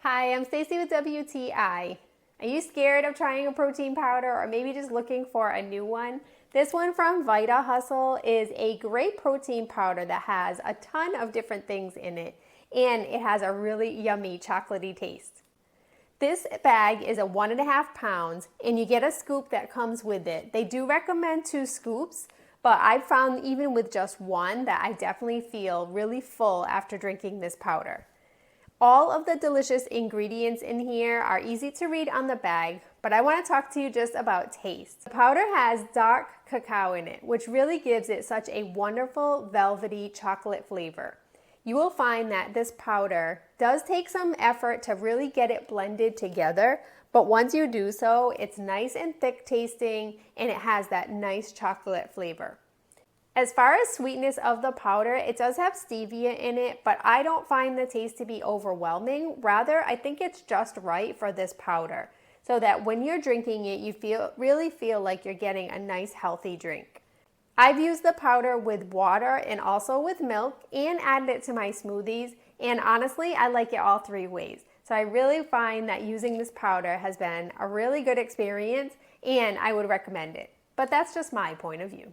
Hi, I'm Stacy with WTI. Are you scared of trying a protein powder or maybe just looking for a new one? This one from VitaHustle is a great protein powder that has a ton of different things in it, and it has a really yummy chocolatey taste. This bag is 1.5 pounds and you get a scoop that comes with it. They do recommend 2 scoops, but I've found even with just one that I definitely feel really full after drinking this powder. All of the delicious ingredients in here are easy to read on the bag, but I want to talk to you just about taste. The powder has dark cacao in it, which really gives it such a wonderful velvety chocolate flavor. You will find that this powder does take some effort to really get it blended together, but once you do so, it's nice and thick tasting and it has that nice chocolate flavor. As far as sweetness of the powder, it does have stevia in it, but I don't find the taste to be overwhelming. Rather, I think it's just right for this powder so that when you're drinking it, you really feel like you're getting a nice healthy drink. I've used the powder with water and also with milk and added it to my smoothies, and honestly, I like it all 3 ways. So I really find that using this powder has been a really good experience and I would recommend it. But that's just my point of view.